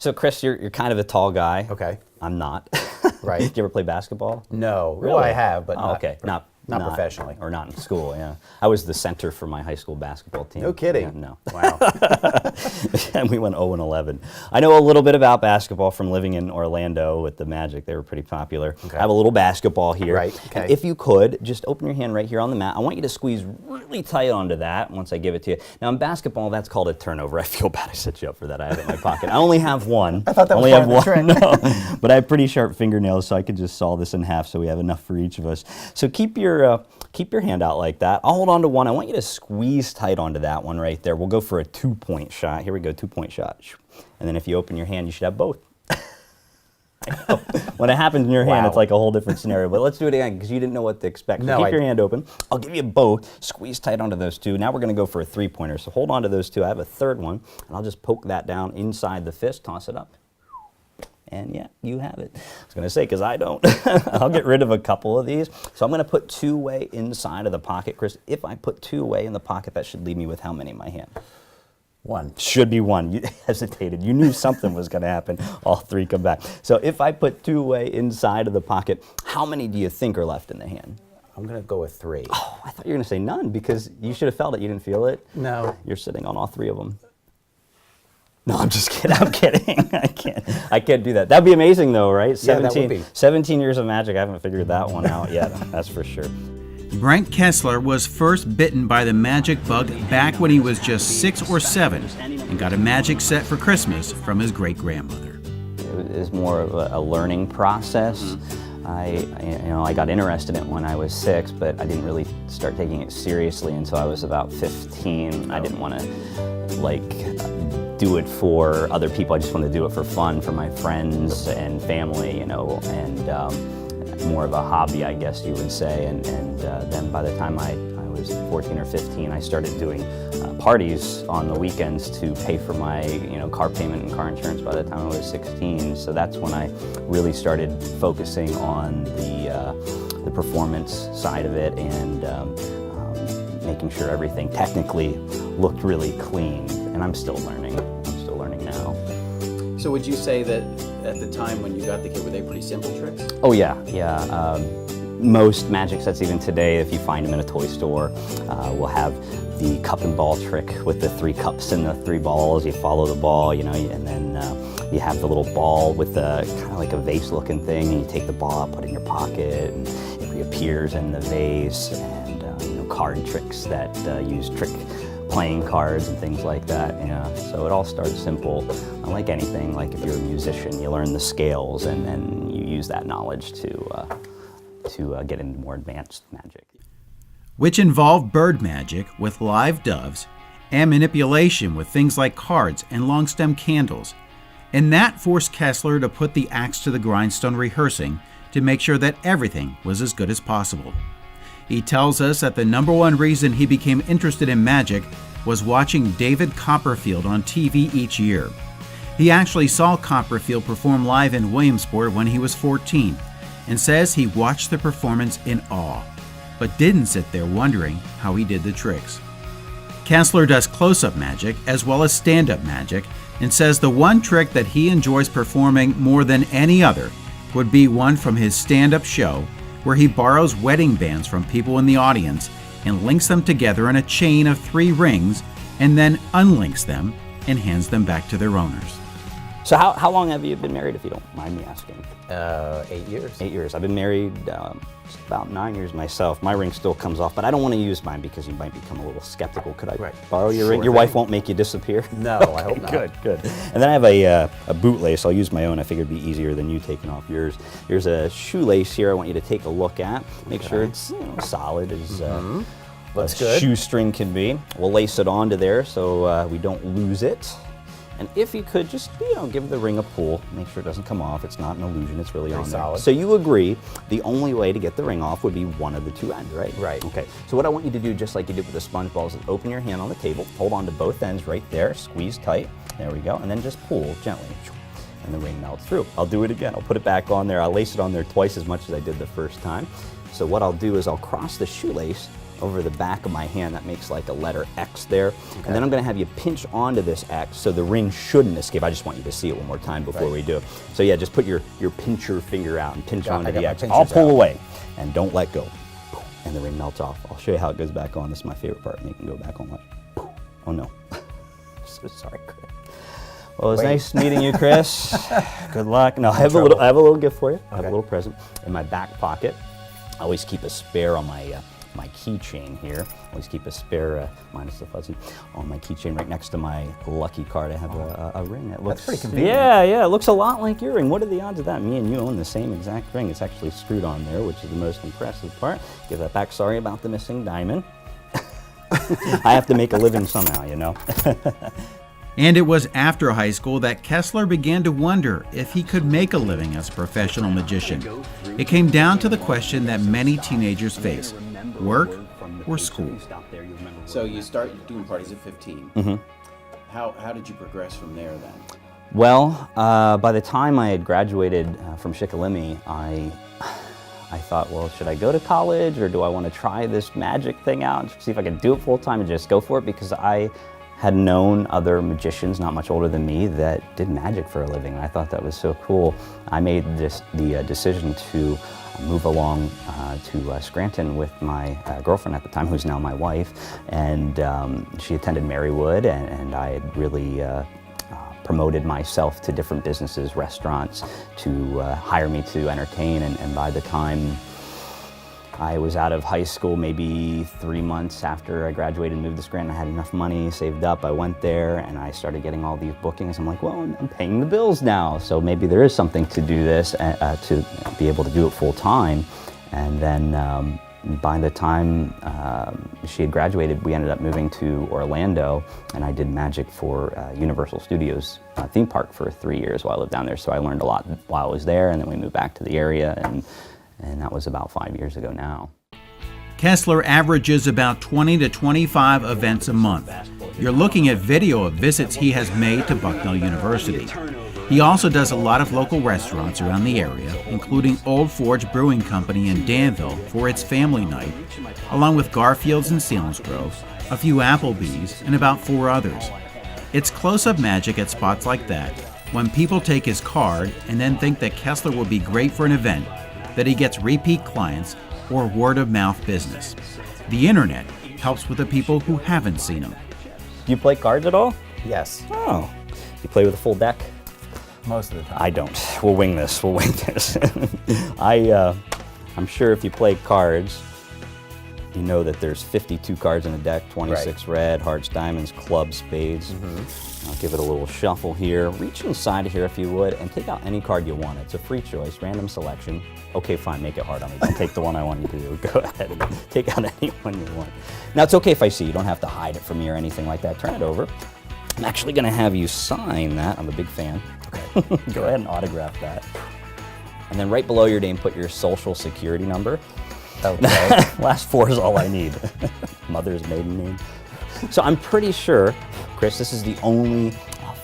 So Chris, you're kind of a tall guy. Okay. I'm not. Right. Did you ever play basketball? No. Really? Well, I have, but okay. Not professionally. Or not in school, yeah. I was the center for my high school basketball team. No kidding. Yeah, no. Wow. And we went 0-11. I know a little bit about basketball from living in Orlando with the Magic. They were pretty popular. Okay. I have a little basketball here. Right, okay. And if you could, just open your hand right here on the mat. I want you to squeeze really tight onto that once I give it to you. Now in basketball, that's called a turnover. I feel bad I set you up for that. I have it in my pocket. I only have one. I thought that was only part have of the one. trick. No. But I have pretty sharp fingernails, so I could just saw this in half so we have enough for each of us. So keep your hand out like that. I'll hold on to one. I want you to squeeze tight onto that one right there. We'll go for a 2-point shot. Here we go, 2-point shot. And then if you open your hand, you should have both. I know. When it happens in your hand, it's like a whole different scenario. But let's do it again because you didn't know what to expect. So keep your hand open. I'll give you both. Squeeze tight onto those two. Now we're going to go for a 3-pointer. So hold on to those two. I have a third one. And I'll just poke that down inside the fist, toss it up. And yeah, you have it. I was going to say, because I don't. I'll get rid of a couple of these. So I'm going to put 2 away inside of the pocket. Chris, if I put 2 away in the pocket, that should leave me with how many in my hand? 1. Should be 1. You hesitated. You knew something was going to happen. All 3 come back. So if I put 2 away inside of the pocket, how many do you think are left in the hand? I'm going to go with 3. Oh, I thought you were going to say none because you should have felt it. You didn't feel it? No. You're sitting on all 3 of them. No, I'm just kidding. I'm kidding. I can't do that. That'd be amazing, though, right? Yeah, that would be. 17 years of magic. I haven't figured that one out yet. That's for sure. Brent Kessler was first bitten by the magic bug back when he was just 6 or 7 and got a magic set for Christmas from his great-grandmother. It was more of a learning process. I got interested in it when I was 6, but I didn't really start taking it seriously until I was about 15. I didn't want to do it for other people. I just wanted to do it for fun, for my friends and family, and more of a hobby, I guess you would say. And then by the time I was 14 or 15, I started doing parties on the weekends to pay for my car payment and car insurance by the time I was 16. So that's when I really started focusing on the performance side of it and making sure everything technically looked really clean. And I'm still learning. I'm still learning now. So would you say that at the time when you got the kit, were they pretty simple tricks? Oh yeah. Most magic sets, even today, if you find them in a toy store, will have the cup and ball trick with the 3 cups and the 3 balls. You follow the ball, and then you have the little ball with the kind of like a vase-looking thing, and you take the ball out, put it in your pocket, and it reappears in the vase. And card tricks that use trick playing cards and things like that. So it all starts simple. Like anything, like if you're a musician, you learn the scales, and then you use that knowledge to get into more advanced magic. Which involved bird magic with live doves and manipulation with things like cards and long stem candles. And that forced Kessler to put the axe to the grindstone rehearsing to make sure that everything was as good as possible. He tells us that the #1 reason he became interested in magic was watching David Copperfield on TV each year. He actually saw Copperfield perform live in Williamsport when he was 14 and says he watched the performance in awe, but didn't sit there wondering how he did the tricks. Kessler does close-up magic as well as stand-up magic and says the one trick that he enjoys performing more than any other would be one from his stand-up show where he borrows wedding bands from people in the audience and links them together in a chain of 3 rings and then unlinks them and hands them back to their owners. So how long have you been married, if you don't mind me asking? 8 years. 8 years. I've been married about 9 years myself. My ring still comes off, but I don't want to use mine because you might become a little skeptical. Could I borrow your ring? Your wife won't make you disappear? No, Okay, I hope not. Good. And then I have a bootlace. I'll use my own. I figured it'd be easier than you taking off yours. There's a shoelace here I want you to take a look at. Make sure it's solid as Looks good. shoestring can be. We'll lace it onto there so we don't lose it. And if you could just, give the ring a pull, make sure it doesn't come off. It's not an illusion, it's really on there. Solid. So you agree the only way to get the ring off would be one of the 2 ends, right? Right. Okay, so what I want you to do, just like you did with the sponge balls, is open your hand on the table, hold on to both ends right there, squeeze tight, there we go, and then just pull gently, and the ring melts through. I'll do it again, I'll put it back on there, I'll lace it on there twice as much as I did the first time. So what I'll do is I'll cross the shoelace over the back of my hand. That makes like a letter X there. And then I'm gonna have you pinch onto this X so the ring shouldn't escape. I just want you to see it one more time before we do it. So yeah, just put your pincher finger out and pinch onto the X. I'll pull away and don't let go. And the ring melts off. I'll show you how it goes back on. This is my favorite part. Make it go back on like, oh no. So sorry, Chris. Well, it was nice meeting you, Chris. Good luck. No, I have a little gift for you. I have a little present in my back pocket. I always keep a spare on my my keychain here. I always keep a spare, minus the fuzzy, on my keychain right next to my lucky card. I have a ring that looks... That's pretty convenient. Yeah, it looks a lot like your ring. What are the odds of that? Me and you own the same exact ring. It's actually screwed on there, which is the most impressive part. Give that back. Sorry about the missing diamond. I have to make a living somehow, you know. And it was after high school that Kessler began to wonder if he could make a living as a professional magician. It came down to the question that many teenagers face: work or school? So you start doing parties at 15. Mm-hmm. How did you progress from there then? Well, by the time I had graduated from Shikellamy, I thought, well, should I go to college or do I want to try this magic thing out and see if I can do it full time and just go for it? Because I had known other magicians not much older than me that did magic for a living, and I thought that was so cool. I made the decision to move along to Scranton with my girlfriend at the time, who's now my wife, and she attended Marywood, and I had really promoted myself to different businesses, restaurants, to hire me to entertain, and by the time I was out of high school, maybe 3 months after I graduated and moved to Scranton, I had enough money saved up. I went there and I started getting all these bookings. I'm like, well, I'm paying the bills now, so maybe there is something to do this, to be able to do it full time. And then by the time she had graduated, we ended up moving to Orlando, and I did magic for Universal Studios theme park for 3 years while I lived down there. So I learned a lot while I was there, and then we moved back to the area, and that was about 5 years ago now. Kessler averages about 20 to 25 events a month. You're looking at video of visits he has made to Bucknell University. He also does a lot of local restaurants around the area, including Old Forge Brewing Company in Danville for its family night, along with Garfield's in Selinsgrove, a few Applebee's, and about 4 others. It's close-up magic at spots like that when people take his card and then think that Kessler will be great for an event, that he gets repeat clients or word-of-mouth business. The internet helps with the people who haven't seen him. Do you play cards at all? Yes, Oh. You play with a full deck? most of the time. I don't. We'll wing this. I'm sure if you play cards, you know that there's 52 cards in a deck, 26 red, hearts, diamonds, clubs, spades. I'll give it a little shuffle here. Reach inside of here if you would and take out any card you want. It's a free choice, random selection. Okay, fine, make it hard on me. Don't take the one I want you to do. Go ahead and take out any one you want. Now, it's okay if I see. You don't have to hide it from me or anything like that. Turn it over. I'm actually going to have you sign that. I'm a big fan. Okay. Go ahead and autograph that. And then right below your name, put your social security number. Okay. Last 4 is all I need. Mother's maiden name. So I'm pretty sure, Chris, this is the only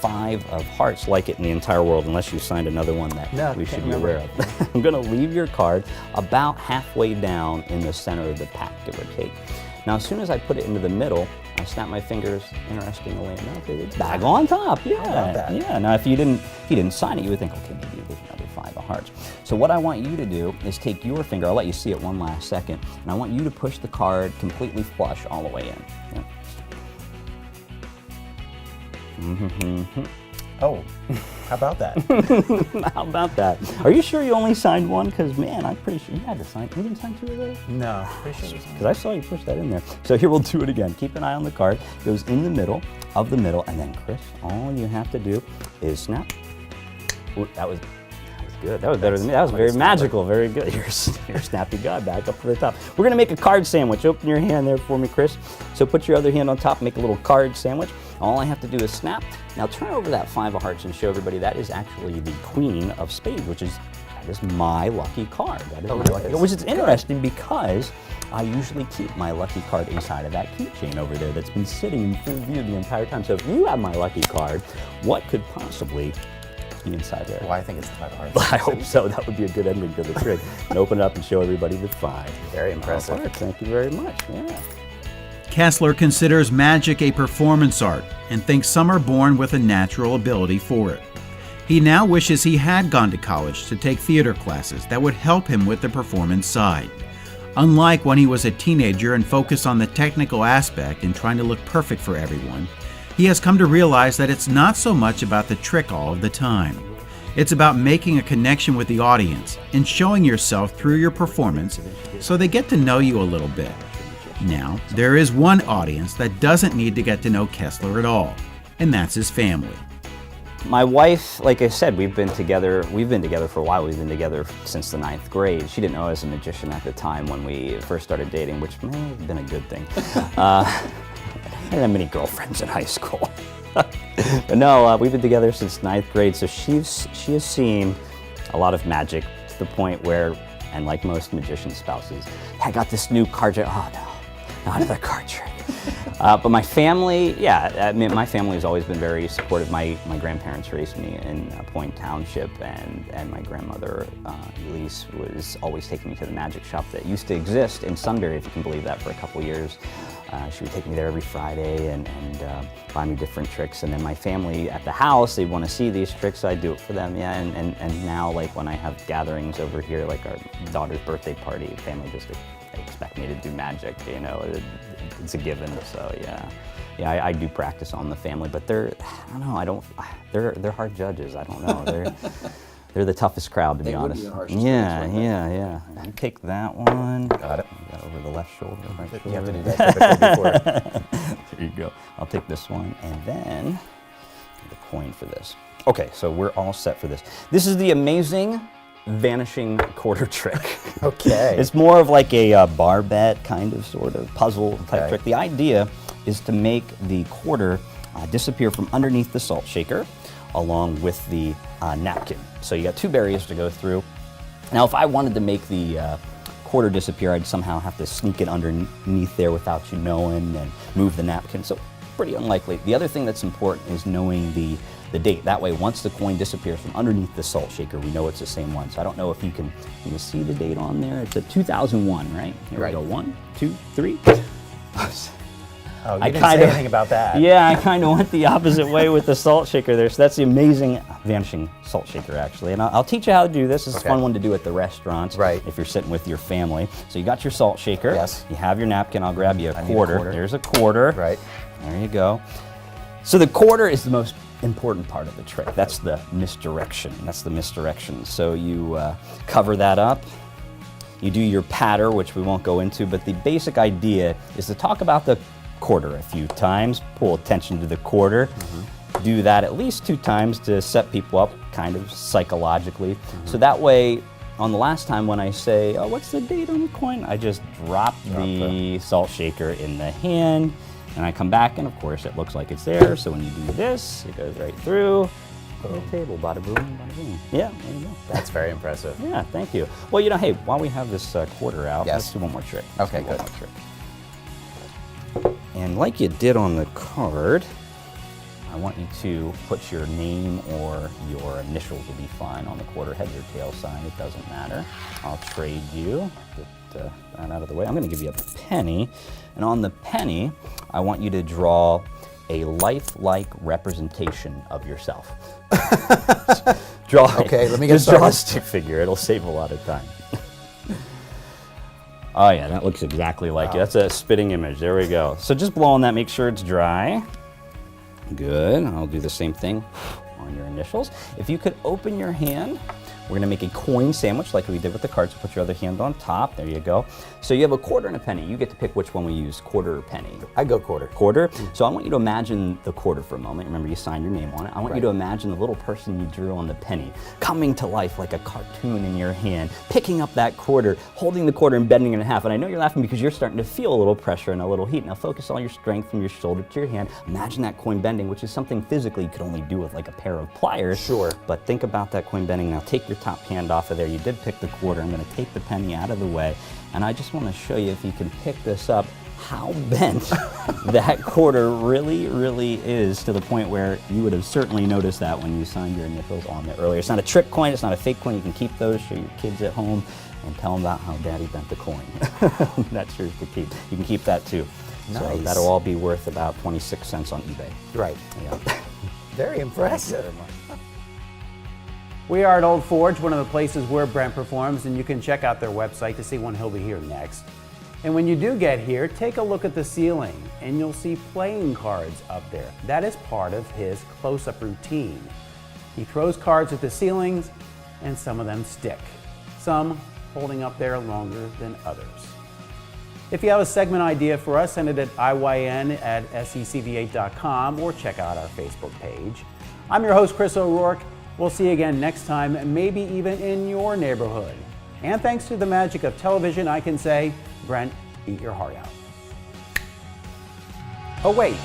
5 of hearts like it in the entire world, unless you signed another one that we should be aware of. I'm going to leave your card about halfway down in the center of the pack, give or take. Now, as soon as I put it into the middle, I snap my fingers, interestingly enough, it's back on top. Yeah, yeah. Now, if you didn't sign it, you would think, okay, maybe there's another 5 of hearts. So what I want you to do is take your finger, I'll let you see it one last second, and I want you to push the card completely flush all the way in. Yeah. Oh, how about that? How about that? Are you sure you only signed 1? Because, man, I'm pretty sure you had to sign. You didn't sign 2 already? No, pretty sure. Because I saw you push that in there. So here, we'll do it again. Keep an eye on the card. It goes in the middle of the middle, and then, Chris, all you have to do is snap. Ooh, that was good. That was better than me. That was very magical. Very good. You're a snappy guy. Back up to the top. We're going to make a card sandwich. Open your hand there for me, Chris. So put your other hand on top, make a little card sandwich. All I have to do is snap. Now turn over that 5 of hearts and show everybody that is actually the Queen of Spades, that is my lucky card. That is my lucky card. Which is interesting because I usually keep my lucky card inside of that keychain over there that's been sitting in full view the entire time. So if you have my lucky card, what could possibly the inside there. Well, I think it's the hard. I hope so. That would be a good ending to the trick. And open it up and show everybody the 5. Very impressive. Perfect. Thank you very much. Yeah. Kessler considers magic a performance art and thinks some are born with a natural ability for it. He now wishes he had gone to college to take theater classes that would help him with the performance side. Unlike when he was a teenager and focused on the technical aspect and trying to look perfect for everyone, he has come to realize that it's not so much about the trick all of the time. It's about making a connection with the audience and showing yourself through your performance so they get to know you a little bit. Now, there is one audience that doesn't need to get to know Kessler at all, and that's his family. My wife, like I said, we've been together for a while. We've been together since the 9th grade. She didn't know I was a magician at the time when we first started dating, which may have been a good thing. I didn't have many girlfriends in high school. But no, we've been together since 9th grade, so she has seen a lot of magic to the point where, and like most magician spouses, I got this new card trick. Oh no, not another card trick. But my family, yeah, I mean, my family has always been very supportive. My grandparents raised me in Point Township, and my grandmother, Elise, was always taking me to the magic shop that used to exist in Sunbury, if you can believe that, for a couple years. She would take me there every Friday and buy me different tricks. And then my family at the house, they want to see these tricks, I do it for them, yeah. And now, like, when I have gatherings over here, like our daughter's birthday party, family just expect me to do magic, you know. It's a given, so yeah. Yeah, I do practice on the family, but they're hard judges. I don't know. They're the toughest crowd, to be honest. Yeah. You take that one. Got it. Got over the left shoulder, right shoulder. You have to do that typically before. There you go. I'll take this one, and then the coin for this. Okay, so we're all set for this. This is the amazing vanishing quarter trick. Okay. It's more of like a bar bet kind of sort of puzzle type trick. The idea is to make the quarter disappear from underneath the salt shaker along with the napkin. So you got 2 barriers to go through. Now if I wanted to make the quarter disappear, I'd somehow have to sneak it underneath there without you knowing and move the napkin. So pretty unlikely. The other thing that's important is knowing the date. That way, once the coin disappears from underneath the salt shaker, we know it's the same one. So I don't know if you can see the date on there. It's a 2001, right? Here we go. 1, 2, 3. Oh, you didn't say anything about that. Yeah, I kind of went the opposite way with the salt shaker there. So that's the amazing vanishing salt shaker, actually. And I'll teach you how to do this. This is a fun one to do at the restaurants. Right. If you're sitting with your family. So you got your salt shaker. Yes. You have your napkin. I'll grab you a quarter. There's a quarter. Right. There you go. So the quarter is the most important part of the trick. That's the misdirection. So you cover that up. You do your patter, which we won't go into, but the basic idea is to talk about the quarter a few times, pull attention to the quarter. Do that at least 2 times to set people up kind of psychologically. So that way, on the last time when I say, oh, what's the date on the coin? I just drop the salt shaker in the hand, and I come back, and of course it looks like it's there. So when you do this, it goes right through the table. Bada boom, bada boom. Yeah, there you go. That's very impressive. Yeah, thank you. Well, you know, hey, while we have this quarter out, let's do one more trick. Okay, good. And like you did on the card, I want you to put your name or your initials will be fine on the quarter, head or tail sign, it doesn't matter. I'll trade you. Get that out of the way. I'm going to give you a penny. And on the penny, I want you to draw a lifelike representation of yourself. Okay, let me get started. Just draw a stick figure. It'll save a lot of time. Oh yeah, that looks exactly like it. That's a spitting image. There we go. So just blow on that, make sure it's dry. Good. I'll do the same thing on your initials. If you could open your hand, we're gonna make a coin sandwich like we did with the cards. So put your other hand on top. There you go. So you have a quarter and a penny. You get to pick which one we use, quarter or penny. I go quarter. Quarter? So I want you to imagine the quarter for a moment. Remember, you signed your name on it. I want you to imagine the little person you drew on the penny coming to life like a cartoon in your hand, picking up that quarter, holding the quarter and bending it in half. And I know you're laughing because you're starting to feel a little pressure and a little heat. Now focus all your strength from your shoulder to your hand. Imagine that coin bending, which is something physically you could only do with like a pair of pliers. Sure. But think about that coin bending. Now take your top hand off of there. You did pick the quarter. I'm going to take the penny out of the way. And I just want to show you if you can pick this up how bent that quarter really is, to the point where you would have certainly noticed that when you signed your initials on there earlier. It's not a trick coin, it's not a fake coin. You can keep those, show your kids at home, and tell them about how Daddy bent the coin. That's yours to keep. You can keep that too. Nice. So that'll all be worth about 26 cents on eBay. Right. Yeah. Very impressive. We are at Old Forge, one of the places where Brent performs, and you can check out their website to see when he'll be here next. And when you do get here, take a look at the ceiling, and you'll see playing cards up there. That is part of his close-up routine. He throws cards at the ceilings, and some of them stick, some holding up there longer than others. If you have a segment idea for us, send it at IYN@secv8.com or check out our Facebook page. I'm your host, Chris O'Rourke. We'll see you again next time, maybe even in your neighborhood. And thanks to the magic of television, I can say, Brent, eat your heart out. Oh wait,